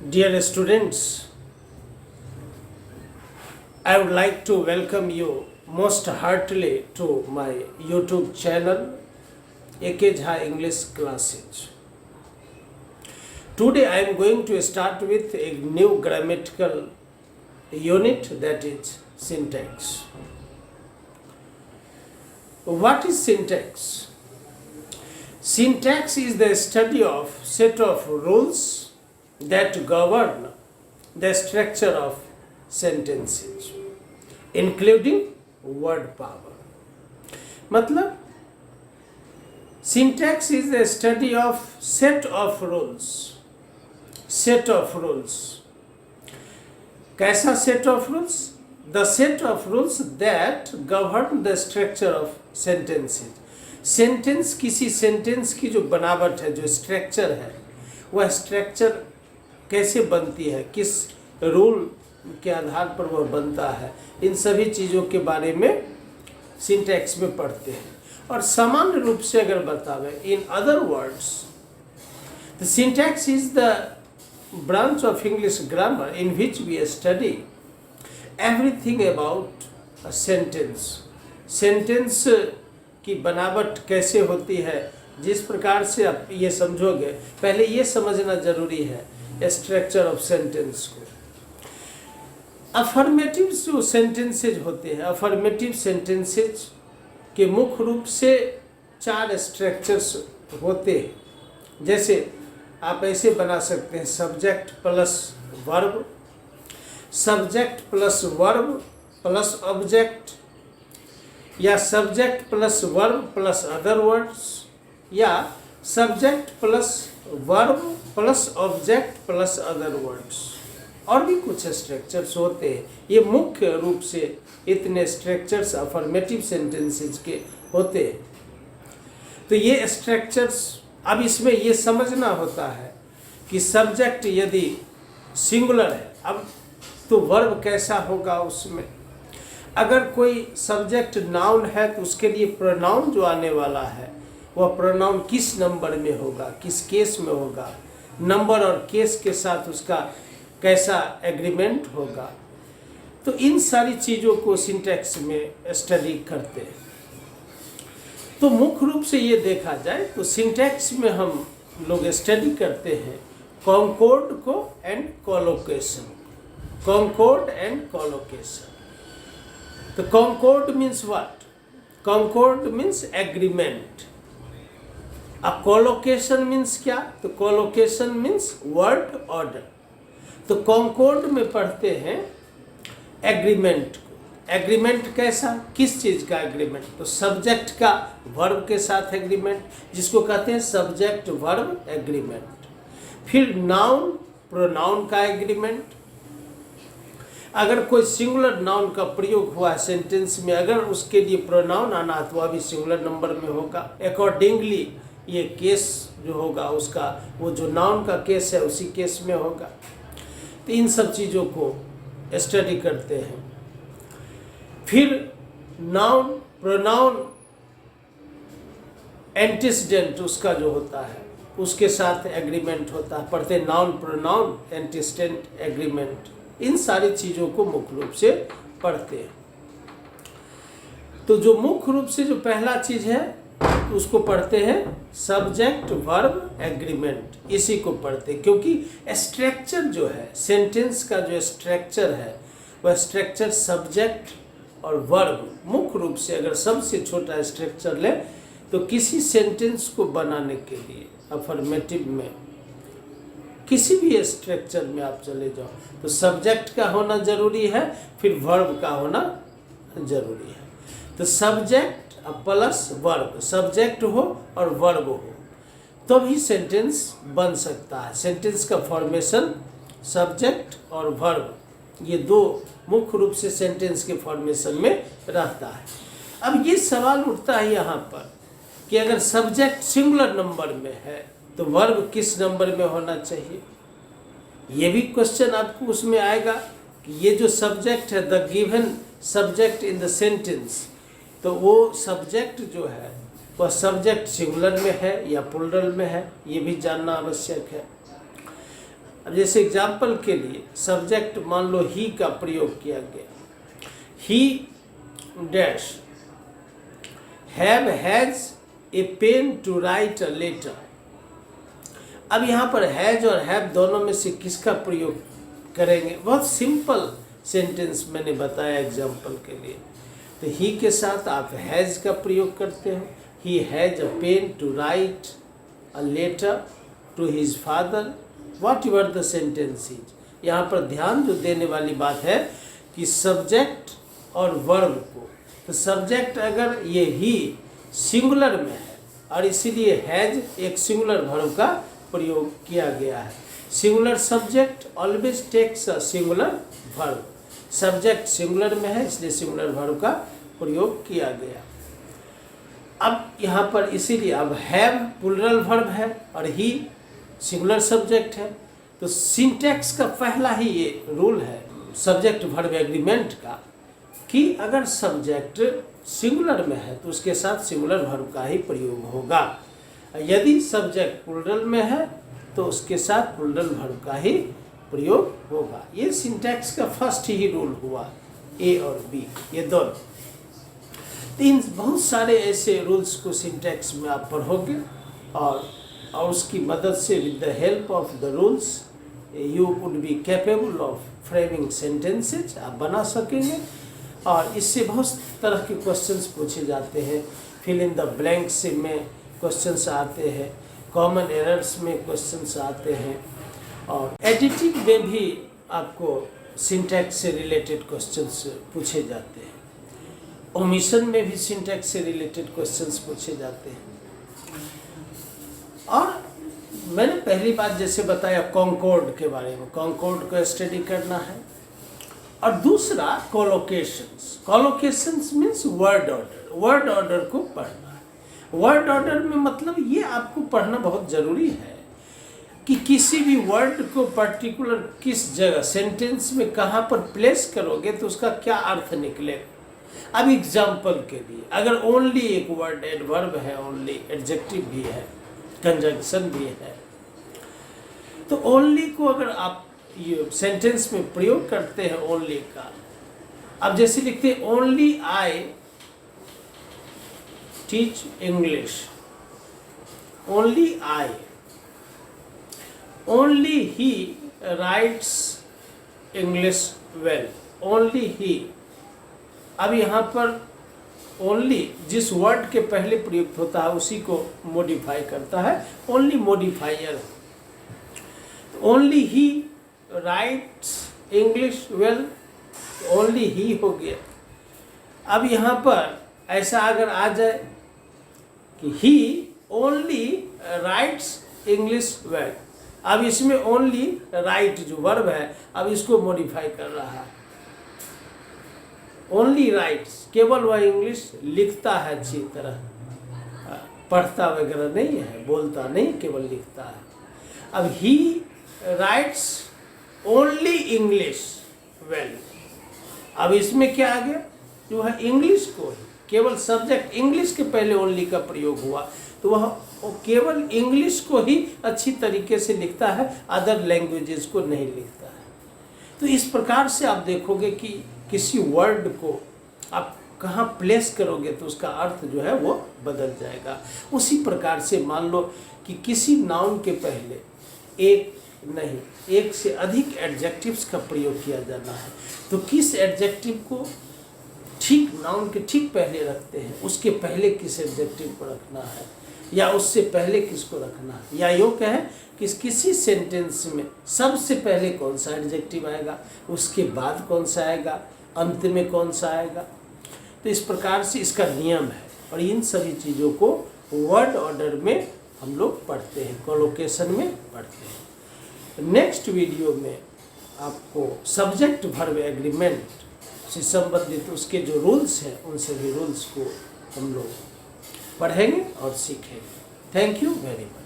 Dear students, I would like to welcome you most heartily to my YouTube channel, AK Jha English Classes. Today I am going to start with a new grammatical unit, that is syntax. What is syntax? Syntax is the study of set of rules that govern the structure of sentences, including word power. मतलब syntax is the study of set of rules. Set of rules. कैसा set of rules? The set of rules that govern the structure of sentences. Sentence किसी sentence की जो बनावट है, जो structure है, वह स्ट्रक्चर कैसे बनती है, किस रूल के आधार पर वह बनता है, इन सभी चीज़ों के बारे में सिंटैक्स में पढ़ते हैं. और सामान्य रूप से अगर बतावें, in other words, the syntax is the branch of English grammar in which we study everything about a sentence. Sentence की बनावट कैसे होती है, जिस प्रकार से आप ये समझोगे, पहले ये समझना जरूरी है स्ट्रक्चर ऑफ सेंटेंस को. अफर्मेटिव जो सेंटेंसेज होते हैं, अफर्मेटिव सेंटेंसेज के मुख्य रूप से 4 स्ट्रक्चर्स होते हैं. जैसे आप ऐसे बना सकते हैं: subject plus verb, subject plus verb plus object, या subject plus verb plus other words, या subject plus verb plus object plus other words. और भी कुछ स्ट्रक्चर्स होते हैं. ये मुख्य रूप से इतने स्ट्रक्चर्स अफर्मेटिव सेंटेंसेस के होते हैं. तो ये स्ट्रक्चर्स, अब इसमें ये समझना होता है कि सब्जेक्ट यदि सिंगुलर है, अब तो वर्ब कैसा होगा उसमें. अगर कोई सब्जेक्ट नाउन है तो उसके लिए प्रोनाउन जो आने वाला है, वह प्रोनाउन किस नंबर में होगा, किस केस में होगा, नंबर और केस के साथ उसका कैसा एग्रीमेंट होगा. तो इन सारी चीज़ों को सिंटैक्स में स्टडी करते हैं. तो मुख्य रूप से ये देखा जाए तो सिंटैक्स में हम लोग स्टडी करते हैं कॉन्कॉर्ड को and collocation. Concord and collocation. तो concord means what? Concord means agreement. अब कोलोकेशन मीन्स क्या? तो कोलोकेशन मीन्स वर्ड ऑर्डर. तो कॉन्कॉर्ड में पढ़ते हैं एग्रीमेंट को. एग्रीमेंट कैसा, किस चीज़ का एग्रीमेंट? तो सब्जेक्ट का वर्ब के साथ एग्रीमेंट, जिसको कहते हैं सब्जेक्ट वर्ब एग्रीमेंट. फिर नाउन प्रोनाउन का एग्रीमेंट. अगर कोई सिंगुलर नाउन का प्रयोग हुआ है सेंटेंस में, अगर उसके लिए प्रोनाउन आना तो वह भी सिंगुलर नंबर में होगा. अकॉर्डिंगली ये केस जो होगा उसका, वो जो नाउन का केस है उसी केस में होगा. तो इन सब चीज़ों को स्टडी करते हैं. फिर नाउन प्रोनाउन एंटीसीडेंट उसका जो होता है उसके साथ एग्रीमेंट होता है. पढ़ते हैं नाउन प्रोनाउन एंटीसीडेंट एग्रीमेंट. इन सारी चीज़ों को मुख्य रूप से पढ़ते हैं. तो जो मुख्य रूप से जो पहला चीज़ है उसको पढ़ते हैं सब्जेक्ट वर्ब एग्रीमेंट. इसी को पढ़ते हैं क्योंकि स्ट्रक्चर जो है, सेंटेंस का जो स्ट्रक्चर है, वह स्ट्रक्चर सब्जेक्ट और वर्ब, मुख्य रूप से अगर सबसे छोटा स्ट्रक्चर ले तो किसी सेंटेंस को बनाने के लिए अफर्मेटिव में किसी भी स्ट्रक्चर में आप चले जाओ तो सब्जेक्ट का होना जरूरी है, फिर वर्ब का होना जरूरी है. तो सब्जेक्ट प्लस वर्ब, सब्जेक्ट हो और वर्ब हो तो भी सेंटेंस बन सकता है. सेंटेंस का फॉर्मेशन सब्जेक्ट और वर्ब, ये दो मुख्य रूप से सेंटेंस के फॉर्मेशन में रहता है. अब ये सवाल उठता है यहाँ पर कि अगर सब्जेक्ट सिंगुलर नंबर में है तो वर्ब किस नंबर में होना चाहिए. ये भी क्वेश्चन आपको उसमें आएगा कि ये जो सब्जेक्ट है, the given subject in the sentence, तो वो सब्जेक्ट जो है वह सब्जेक्ट सिंगुलर में है या प्लूरल में है, ये भी जानना आवश्यक है. अब जैसे एग्जाम्पल के लिए सब्जेक्ट मान लो ही का प्रयोग किया गया, he dash has a pen to write a letter. अब यहाँ पर हैज और हैव दोनों में से किसका प्रयोग करेंगे? बहुत सिंपल सेंटेंस मैंने बताया एग्जाम्पल के लिए। तो ही के साथ आप हैज़ का प्रयोग करते हो, he has a pen to write a letter to his father, whatever the sentence is. यहाँ पर ध्यान जो देने वाली बात है कि सब्जेक्ट और वर्ब को, तो सब्जेक्ट अगर ये ही सिंगुलर में है और इसीलिए हैज एक सिंगुलर वर्ब का प्रयोग किया गया है। Singular subject always takes a singular verb. Subject singular में है इसलिए सिंगुलर वर्ब का प्रयोग किया गया। अब यहाँ पर इसीलिए अब हैव प्लूरल वर्ब है और ही सिंगुलर सब्जेक्ट है। तो सिंटैक्स का पहला ही ये रूल है सब्जेक्ट वर्ब एग्रीमेंट का कि अगर सब्जेक्ट सिंगुलर में है तो उसके साथ सिंगुलर वर्ब का ही प्रयोग होगा। यदि सब्जेक्ट प्लूरल में है तो उसके साथ प्लूरल वर्ब का ही प्रयोग होगा। ये सिंटैक्स का फर्स्ट ही रूल हुआ, ए और बी ये दोनों। तीन बहुत सारे ऐसे रूल्स को सिंटैक्स में आप पढ़ोगे और उसकी मदद से with the help of the rules you would be capable of framing sentences, आप बना सकेंगे। और इससे बहुत तरह के क्वेश्चंस पूछे जाते हैं। फिल इन द ब्लैंक्स में क्वेश्चंस आते हैं, कॉमन एरर्स में क्वेश्चंस आते हैं और एडिटिंग में भी आपको सिंटैक्स से रिलेटेड क्वेश्चंस पूछे जाते हैं। ओमिशन में भी सिंटैक्स से रिलेटेड क्वेश्चंस पूछे जाते हैं। और मैंने पहली बात जैसे बताया कॉन्कॉर्ड के बारे में, कॉन्कॉर्ड को स्टडी करना है। और दूसरा collocations. Collocations means word order, word order को पढ़ना है। वर्ड ऑर्डर में मतलब ये आपको पढ़ना बहुत ज़रूरी है कि किसी भी वर्ड को पर्टिकुलर किस जगह सेंटेंस में कहाँ पर प्लेस करोगे तो उसका क्या अर्थ निकलेगा। अब एग्जाम्पल के लिए अगर ओनली एक वर्ड एडवर्ब है, ओनली एडजेक्टिव भी है, कंजंक्शन भी है, तो ओनली को अगर आप ये सेंटेंस में प्रयोग करते हैं ओनली का, अब जैसे लिखते हैं only I teach English, only I, only he writes English well, only he. अब यहाँ पर ओनली जिस वर्ड के पहले प्रयुक्त होता है उसी को मॉडिफाई करता है, only modifier. Only he writes English well, only he हो गया। अब यहाँ पर ऐसा अगर आ जाए कि ही ओनली राइट्स इंग्लिश वेल, अब इसमें ओनली राइट जो वर्ब है अब इसको मॉडिफाई कर रहा है। ओनली राइट्स, केवल वह इंग्लिश लिखता है अच्छी तरह, पढ़ता वगैरह नहीं है, बोलता नहीं, केवल लिखता है। अब ही राइट्स ओनली इंग्लिश वेल, अब इसमें क्या आ गया, जो है इंग्लिश को ही, केवल सब्जेक्ट इंग्लिश के पहले ओनली का प्रयोग हुआ तो वह केवल इंग्लिश को ही अच्छी तरीके से लिखता है, अदर लैंग्वेजेस को नहीं लिखता है। तो इस प्रकार से आप देखोगे कि किसी वर्ड को आप कहाँ प्लेस करोगे तो उसका अर्थ जो है वो बदल जाएगा। उसी प्रकार से मान लो कि किसी नाउन के पहले एक नहीं, एक से अधिक एडजेक्टिव्स का प्रयोग किया जाना है, तो किस एडजेक्टिव को ठीक नाउन के ठीक पहले रखते हैं, उसके पहले किस एडजेक्टिव को रखना है या उससे पहले किसको रखना है, या यूँ कहें कि किसी सेंटेंस में सबसे पहले कौन सा एडजेक्टिव आएगा, उसके बाद कौन सा आएगा, अंत में कौन सा आएगा। तो इस प्रकार से इसका नियम है और इन सभी चीज़ों को वर्ड ऑर्डर में हम लोग पढ़ते हैं, कोलोकेशन में पढ़ते हैं। नेक्स्ट वीडियो में आपको सब्जेक्ट वर्ब एग्रीमेंट से संबंधित उसके जो रूल्स हैं उन सभी रूल्स को हम लोग पढ़ेंगे और सीखेंगे। Thank you very much.